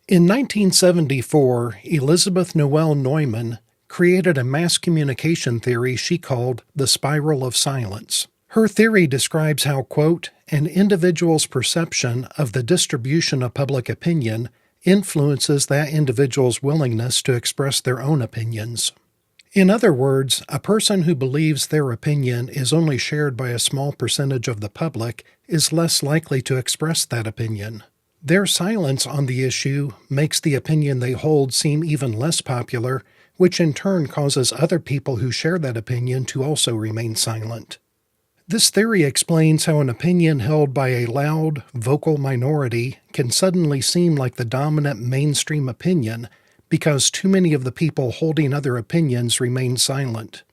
In 1974, Elizabeth Noelle-Neumann created a mass communication theory she called the spiral of silence. Her theory describes how, quote, an individual's perception of the distribution of public opinion influences that individual's willingness to express their own opinions. In other words, a person who believes their opinion is only shared by a small percentage of the public is less likely to express that opinion. Their silence on the issue makes the opinion they hold seem even less popular, which in turn causes other people who share that opinion to also remain silent. This theory explains how an opinion held by a loud, vocal minority can suddenly seem like the dominant mainstream opinion because too many of the people holding other opinions remain silent.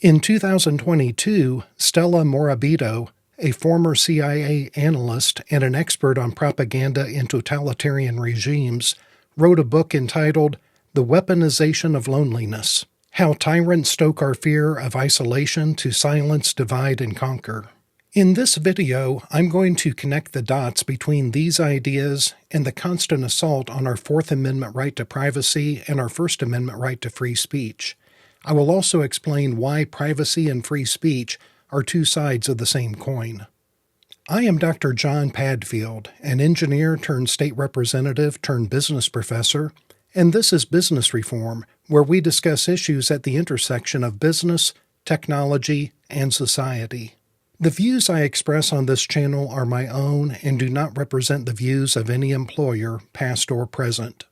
In 2022, Stella Morabito, a former CIA analyst and an expert on propaganda in totalitarian regimes, wrote a book entitled The Weaponization of Loneliness: How Tyrants Stoke Our Fear of Isolation to Silence, Divide, and Conquer. In this video, I'm going to connect the dots between these ideas and the constant assault on our Fourth Amendment right to privacy and our First Amendment right to free speech. I will also explain why privacy and free speech are two sides of the same coin. I am Dr. John Padfield, an engineer turned state representative turned business professor, and this is Business Reform, where we discuss issues at the intersection of business, technology, and society. The views I express on this channel are my own and do not represent the views of any employer, past or present.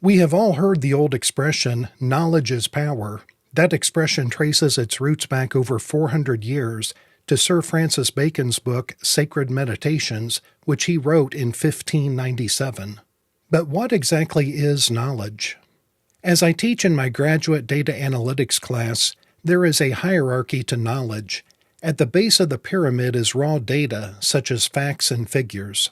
We have all heard the old expression, knowledge is power. That expression traces its roots back over 400 years to Sir Francis Bacon's book, Sacred Meditations, which he wrote in 1597. But what exactly is knowledge? As I teach in my graduate data analytics class, there is a hierarchy to knowledge. At the base of the pyramid is raw data, such as facts and figures.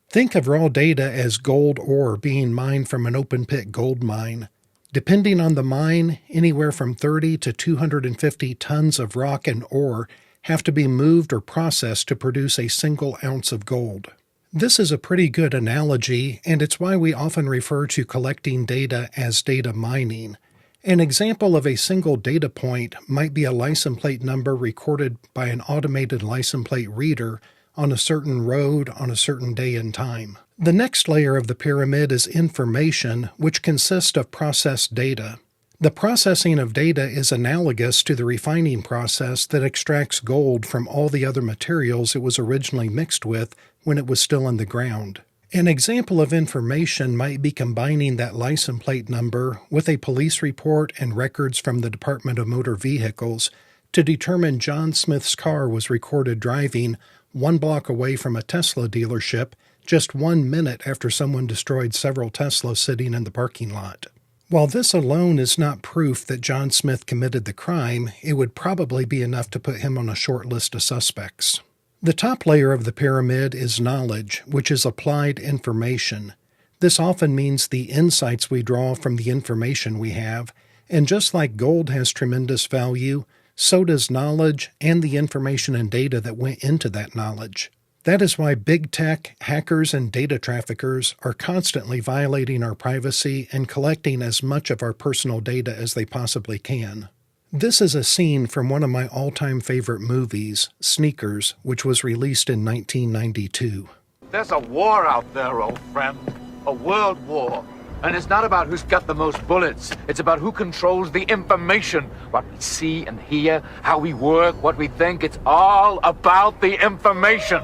Think of raw data as gold ore being mined from an open-pit gold mine. Depending on the mine, anywhere from 30 to 250 tons of rock and ore have to be moved or processed to produce a single ounce of gold. This is a pretty good analogy, and it's why we often refer to collecting data as data mining. An example of a single data point might be a license plate number recorded by an automated license plate reader on a certain road on a certain day and time. The next layer of the pyramid is information, which consists of processed data. The processing of data is analogous to the refining process that extracts gold from all the other materials it was originally mixed with when it was still in the ground. An example of information might be combining that license plate number with a police report and records from the Department of Motor Vehicles to determine John Smith's car was recorded driving 1 block away from a Tesla dealership just 1 minute after someone destroyed several Teslas sitting in the parking lot. While this alone is not proof that John Smith committed the crime, it would probably be enough to put him on a short list of suspects. The top layer of the pyramid is knowledge, which is applied information. This often means the insights we draw from the information we have, and just like gold has tremendous value, so does knowledge and the information and data that went into that knowledge. That is why big tech, hackers, and data traffickers are constantly violating our privacy and collecting as much of our personal data as they possibly can. This is a scene from one of my all-time favorite movies, Sneakers, which was released in 1992. There's a war out there, old friend. A world war. And it's not about who's got the most bullets. It's about who controls the information. What we see and hear, how we work, what we think. It's all about the information.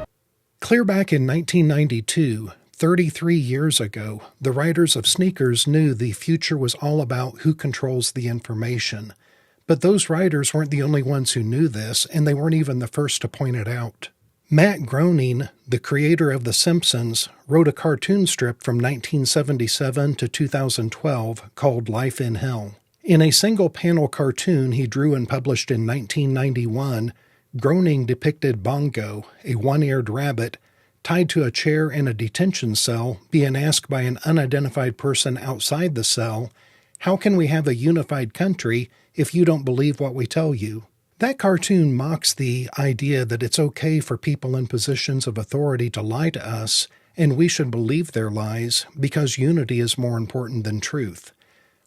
Clear back in 1992, 33 years ago, the writers of Sneakers knew the future was all about who controls the information. But those writers weren't the only ones who knew this, and they weren't even the first to point it out. Matt Groening, the creator of The Simpsons, wrote a cartoon strip from 1977 to 2012 called Life in Hell. In a single-panel cartoon he drew and published in 1991, Groening depicted Bongo, a one-eared rabbit, tied to a chair in a detention cell, being asked by an unidentified person outside the cell, "How can we have a unified country if you don't believe what we tell you?" That cartoon mocks the idea that it's okay for people in positions of authority to lie to us, and we should believe their lies because unity is more important than truth.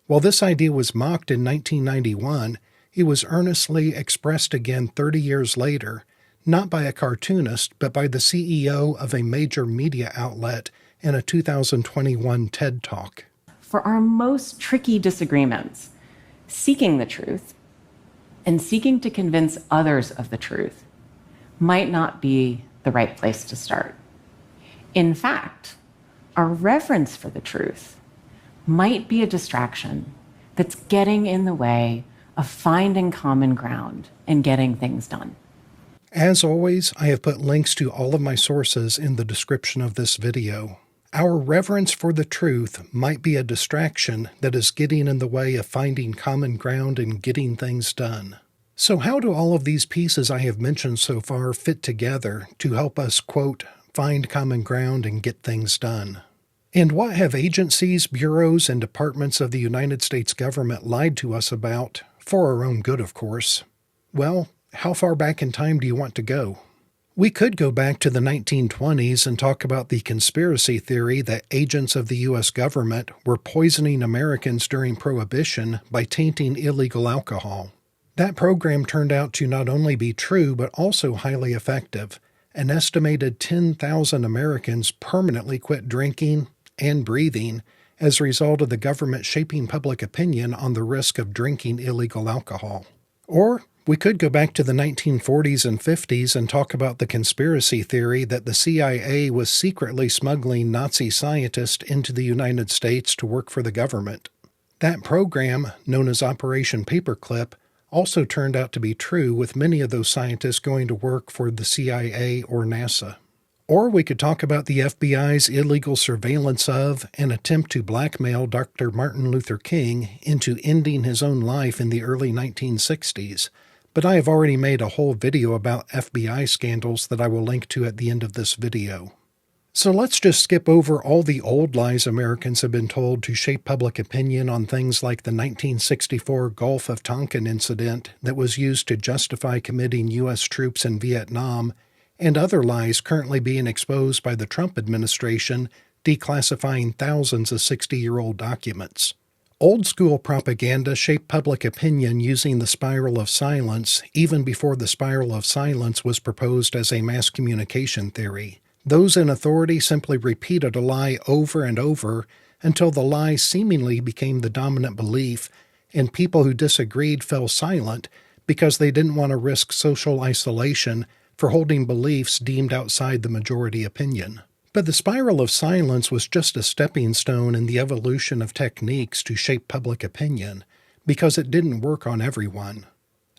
While this idea was mocked in 1991, it was earnestly expressed again 30 years later, not by a cartoonist, but by the CEO of a major media outlet in a 2021 TED Talk. For our most tricky disagreements, seeking the truth and seeking to convince others of the truth might not be the right place to start. In fact, our reverence for the truth might be a distraction that's getting in the way of finding common ground and getting things done. As always, I have put links to all of my sources in the description of this video. Our reverence for the truth might be a distraction that is getting in the way of finding common ground and getting things done. So how do all of these pieces I have mentioned so far fit together to help us, quote, find common ground and get things done? And what have agencies, bureaus, and departments of the United States government lied to us about, for our own good, of course? Well, how far back in time do you want to go? We could go back to the 1920s and talk about the conspiracy theory that agents of the U.S. government were poisoning Americans during Prohibition by tainting illegal alcohol. That program turned out to not only be true, but also highly effective. An estimated 10,000 Americans permanently quit drinking and breathing as a result of the government shaping public opinion on the risk of drinking illegal alcohol. Or we could go back to the 1940s and 50s and talk about the conspiracy theory that the CIA was secretly smuggling Nazi scientists into the United States to work for the government. That program, known as Operation Paperclip, also turned out to be true, with many of those scientists going to work for the CIA or NASA. Or we could talk about the FBI's illegal surveillance of and attempt to blackmail Dr. Martin Luther King into ending his own life in the early 1960s. But I have already made a whole video about FBI scandals that I will link to at the end of this video. So let's just skip over all the old lies Americans have been told to shape public opinion on things like the 1964 Gulf of Tonkin incident that was used to justify committing U.S. troops in Vietnam, and other lies currently being exposed by the Trump administration, declassifying thousands of 60-year-old documents. Old-school propaganda shaped public opinion using the spiral of silence, even before the spiral of silence was proposed as a mass communication theory. Those in authority simply repeated a lie over and over until the lie seemingly became the dominant belief, and people who disagreed fell silent because they didn't want to risk social isolation for holding beliefs deemed outside the majority opinion. But the spiral of silence was just a stepping stone in the evolution of techniques to shape public opinion, because it didn't work on everyone.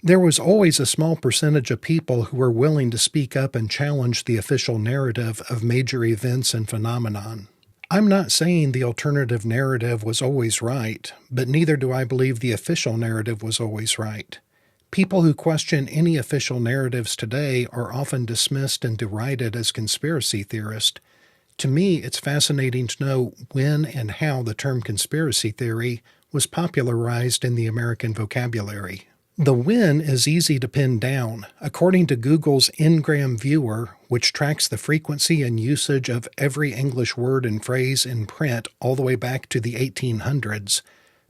There was always a small percentage of people who were willing to speak up and challenge the official narrative of major events and phenomenon. I'm not saying the alternative narrative was always right, but neither do I believe the official narrative was always right. People who question any official narratives today are often dismissed and derided as conspiracy theorists. To me, it's fascinating to know when and how the term conspiracy theory was popularized in the American vocabulary. The when is easy to pin down. According to Google's Ngram Viewer, which tracks the frequency and usage of every English word and phrase in print all the way back to the 1800s,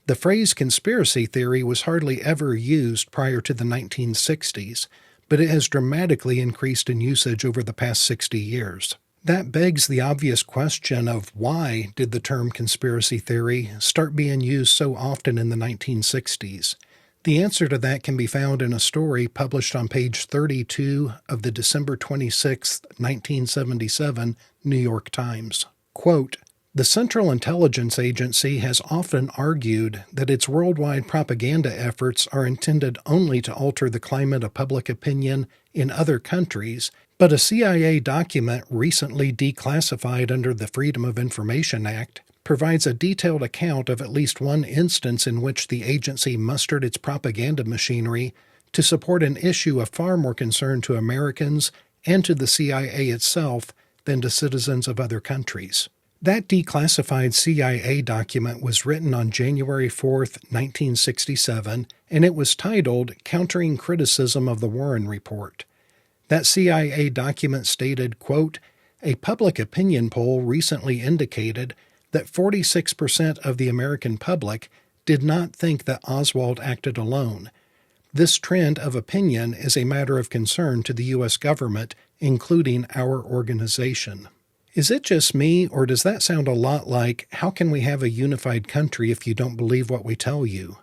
the phrase conspiracy theory was hardly ever used prior to the 1960s, but it has dramatically increased in usage over the past 60 years. That begs the obvious question of why did the term conspiracy theory start being used so often in the 1960s? The answer to that can be found in a story published on page 32 of the December 26, 1977 New York Times. Quote, "The Central Intelligence Agency has often argued that its worldwide propaganda efforts are intended only to alter the climate of public opinion in other countries, but a CIA document recently declassified under the Freedom of Information Act provides a detailed account of at least one instance in which the agency mustered its propaganda machinery to support an issue of far more concern to Americans and to the CIA itself than to citizens of other countries." That declassified CIA document was written on January 4, 1967, and it was titled Countering Criticism of the Warren Report. That CIA document stated, quote, A public opinion poll recently indicated that 46% of the American public did not think that Oswald acted alone. This trend of opinion is a matter of concern to the U.S. government, including our organization. Is it just me, or does that sound a lot like, how can we have a unified country if you don't believe what we tell you?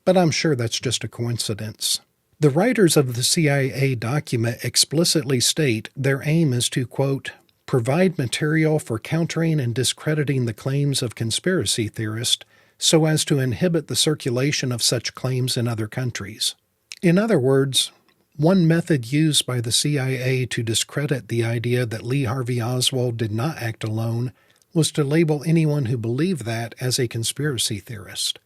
But I'm sure that's just a coincidence. The writers of the CIA document explicitly state their aim is to, quote, provide material for countering and discrediting the claims of conspiracy theorists so as to inhibit the circulation of such claims in other countries. In other words, one method used by the CIA to discredit the idea that Lee Harvey Oswald did not act alone was to label anyone who believed that as a conspiracy theorist.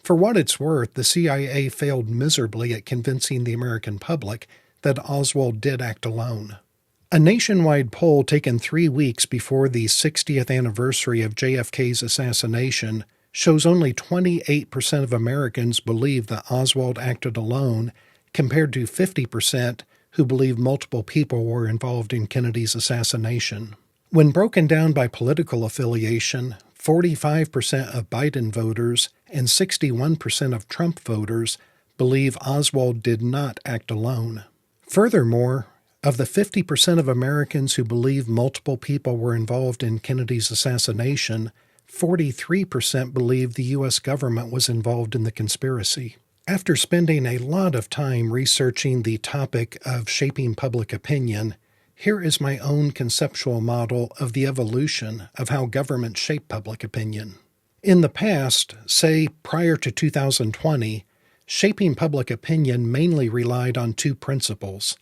For what it's worth, the CIA failed miserably at convincing the American public that Oswald did act alone. A nationwide poll taken 3 weeks before the 60th anniversary of JFK's assassination shows only 28% of Americans believe that Oswald acted alone, compared to 50% who believe multiple people were involved in Kennedy's assassination. When broken down by political affiliation, 45% of Biden voters and 61% of Trump voters believe Oswald did not act alone. Furthermore, of the 50% of Americans who believe multiple people were involved in Kennedy's assassination, 43% believe the U.S. government was involved in the conspiracy. After spending a lot of time researching the topic of shaping public opinion, here is my own conceptual model of the evolution of how governments shape public opinion. In the past, say prior to 2020, shaping public opinion mainly relied on two principles: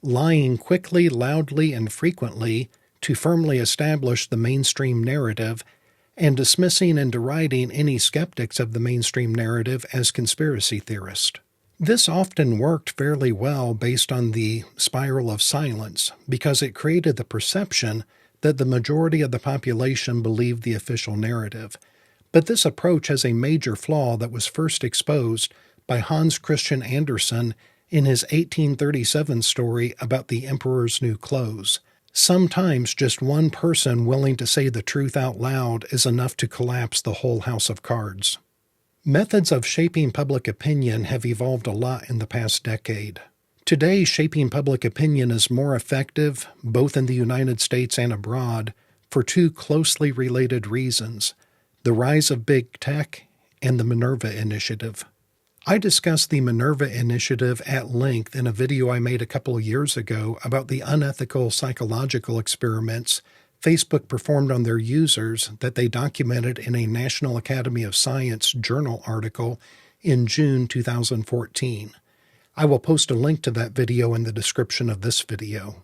lying quickly, loudly, and frequently to firmly establish the mainstream narrative, and dismissing and deriding any skeptics of the mainstream narrative as conspiracy theorists. This often worked fairly well based on the spiral of silence, because it created the perception that the majority of the population believed the official narrative. But this approach has a major flaw that was first exposed by Hans Christian Andersen in his 1837 story about the Emperor's New Clothes. Sometimes just one person willing to say the truth out loud is enough to collapse the whole house of cards. Methods of shaping public opinion have evolved a lot in the past decade. Today, shaping public opinion is more effective, both in the United States and abroad, for two closely related reasons: the rise of big tech and the Minerva Initiative. I discussed the Minerva Initiative at length in a video I made a couple of years ago about the unethical psychological experiments Facebook performed on their users that they documented in a National Academy of Science journal article in June 2014. I will post a link to that video in the description of this video.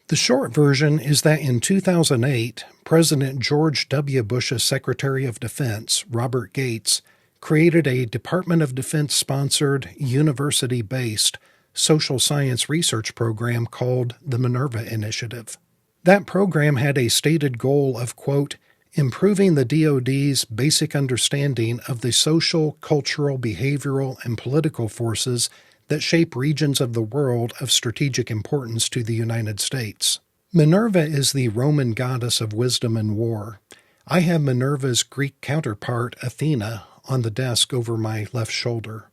The short version is that in 2008, President George W. Bush's Secretary of Defense, Robert Gates, created a Department of Defense-sponsored, university-based social science research program called the Minerva Initiative. That program had a stated goal of, quote, improving the DoD's basic understanding of the social, cultural, behavioral, and political forces that shape regions of the world of strategic importance to the United States. Minerva is the Roman goddess of wisdom and war. I have Minerva's Greek counterpart, Athena, on the desk over my left shoulder.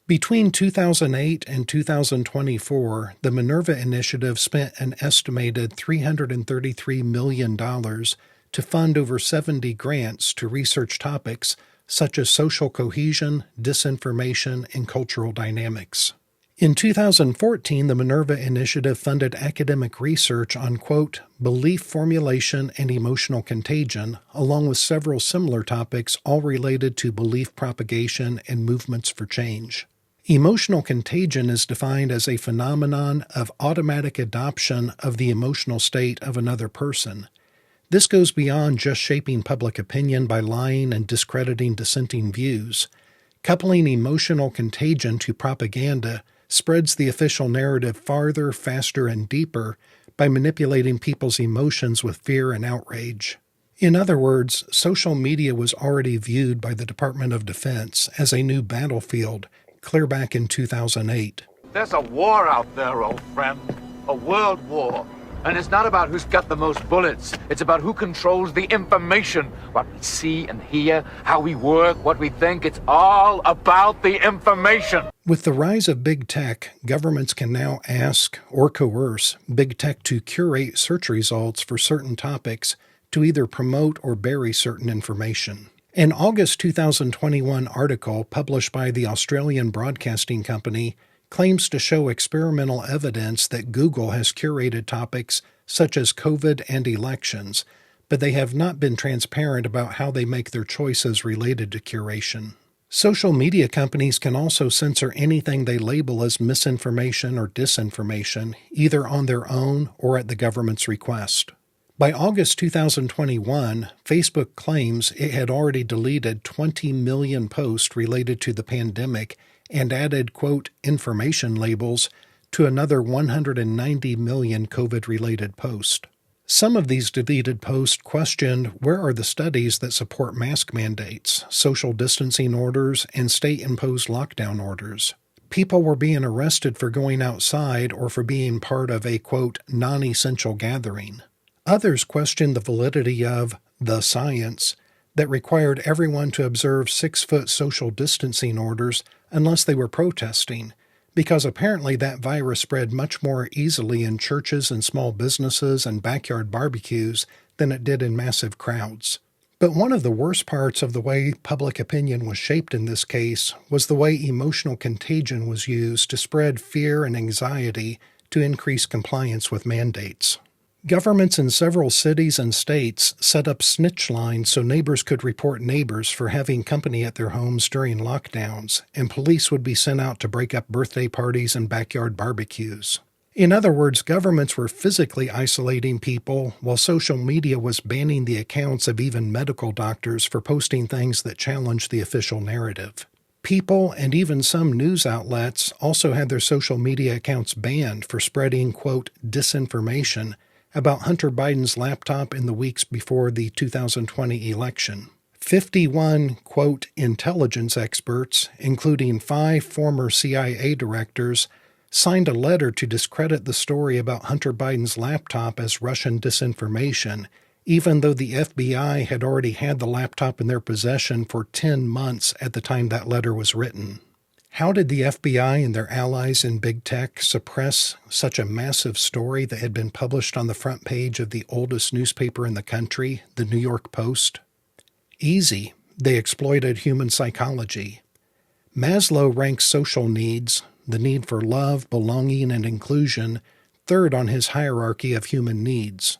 Between 2008 and 2024, the Minerva Initiative spent an estimated $333 million to fund over 70 grants to research topics such as social cohesion, disinformation, and cultural dynamics. In 2014, the Minerva Initiative funded academic research on, quote, belief formulation and emotional contagion, along with several similar topics all related to belief propagation and movements for change. Emotional contagion is defined as a phenomenon of automatic adoption of the emotional state of another person. This goes beyond just shaping public opinion by lying and discrediting dissenting views. Coupling emotional contagion to propaganda spreads the official narrative farther, faster, and deeper by manipulating people's emotions with fear and outrage. In other words, social media was already viewed by the Department of Defense as a new battlefield clear back in 2008. There's a war out there, old friend. A world war. And it's not about who's got the most bullets. It's about who controls the information. What we see and hear, how we work, what we think. It's all about the information. With the rise of big tech, governments can now ask or coerce big tech to curate search results for certain topics to either promote or bury certain information. An August 2021 article published by the Australian Broadcasting Company claims to show experimental evidence that Google has curated topics such as COVID and elections, but they have not been transparent about how they make their choices related to curation. Social media companies can also censor anything they label as misinformation or disinformation, either on their own or at the government's request. By August 2021, Facebook claims it had already deleted 20 million posts related to the pandemic and added, quote, information labels to another 190 million COVID-related posts. Some of these deleted posts questioned where are the studies that support mask mandates, social distancing orders, and state-imposed lockdown orders. People were being arrested for going outside or for being part of a, quote, non-essential gathering. Others questioned the validity of the science that required everyone to observe 6-foot social distancing orders unless they were protesting, because apparently that virus spread much more easily in churches and small businesses and backyard barbecues than it did in massive crowds. But one of the worst parts of the way public opinion was shaped in this case was the way emotional contagion was used to spread fear and anxiety to increase compliance with mandates. Governments in several cities and states set up snitch lines so neighbors could report neighbors for having company at their homes during lockdowns, and police would be sent out to break up birthday parties and backyard barbecues. In other words, governments were physically isolating people while social media was banning the accounts of even medical doctors for posting things that challenged the official narrative. People and even some news outlets also had their social media accounts banned for spreading, quote, disinformation about Hunter Biden's laptop in the weeks before the 2020 election. 51, quote, intelligence experts, including 5 former CIA directors, signed a letter to discredit the story about Hunter Biden's laptop as Russian disinformation, even though the FBI had already had the laptop in their possession for 10 months at the time that letter was written. How did the FBI and their allies in big tech suppress such a massive story that had been published on the front page of the oldest newspaper in the country, the New York Post? Easy. They exploited human psychology. Maslow ranks social needs, the need for love, belonging, and inclusion, third on his hierarchy of human needs.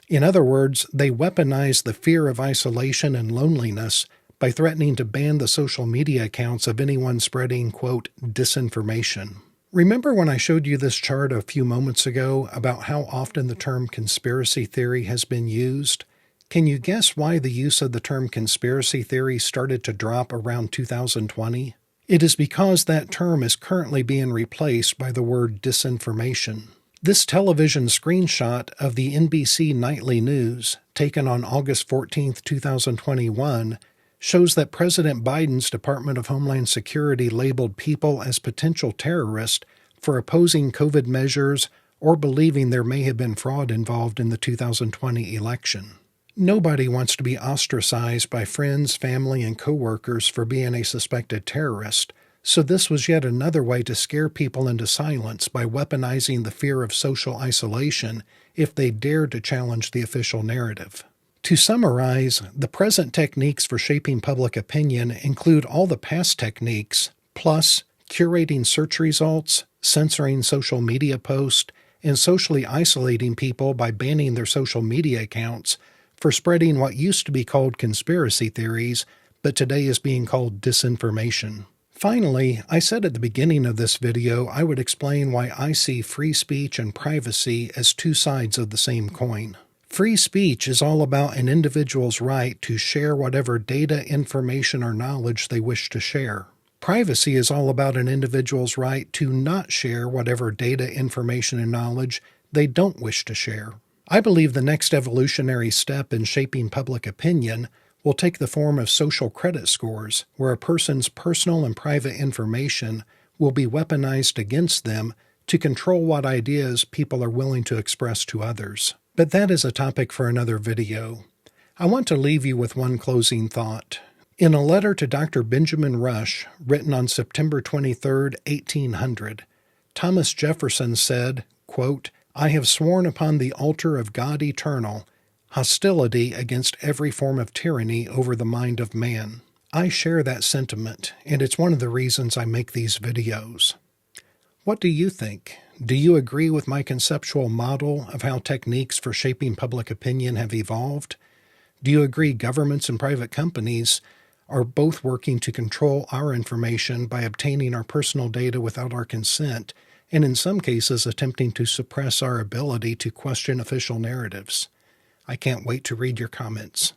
In other words, they weaponized the fear of isolation and loneliness by threatening to ban the social media accounts of anyone spreading, quote, disinformation. Remember when I showed you this chart a few moments ago about how often the term conspiracy theory has been used? Can you guess why the use of the term conspiracy theory started to drop around 2020? It is because that term is currently being replaced by the word disinformation. This television screenshot of the NBC Nightly News, taken on August 14, 2021, shows that President Biden's Department of Homeland Security labeled people as potential terrorists for opposing COVID measures or believing there may have been fraud involved in the 2020 election. Nobody wants to be ostracized by friends, family, and coworkers for being a suspected terrorist, so this was yet another way to scare people into silence by weaponizing the fear of social isolation if they dared to challenge the official narrative. To summarize, the present techniques for shaping public opinion include all the past techniques, plus curating search results, censoring social media posts, and socially isolating people by banning their social media accounts for spreading what used to be called conspiracy theories, but today is being called disinformation. Finally, I said at the beginning of this video I would explain why I see free speech and privacy as two sides of the same coin. Free speech is all about an individual's right to share whatever data, information, or knowledge they wish to share. Privacy is all about an individual's right to not share whatever data, information, and knowledge they don't wish to share. I believe the next evolutionary step in shaping public opinion will take the form of social credit scores, where a person's personal and private information will be weaponized against them to control what ideas people are willing to express to others. But that is a topic for another video. I want to leave you with one closing thought. In a letter to Dr. Benjamin Rush, written on September 23, 1800, Thomas Jefferson said, quote, "I have sworn upon the altar of God eternal, hostility against every form of tyranny over the mind of man." I share that sentiment, and it's one of the reasons I make these videos. What do you think? Do you agree with my conceptual model of how techniques for shaping public opinion have evolved? Do you agree governments and private companies are both working to control our information by obtaining our personal data without our consent, and in some cases attempting to suppress our ability to question official narratives? I can't wait to read your comments.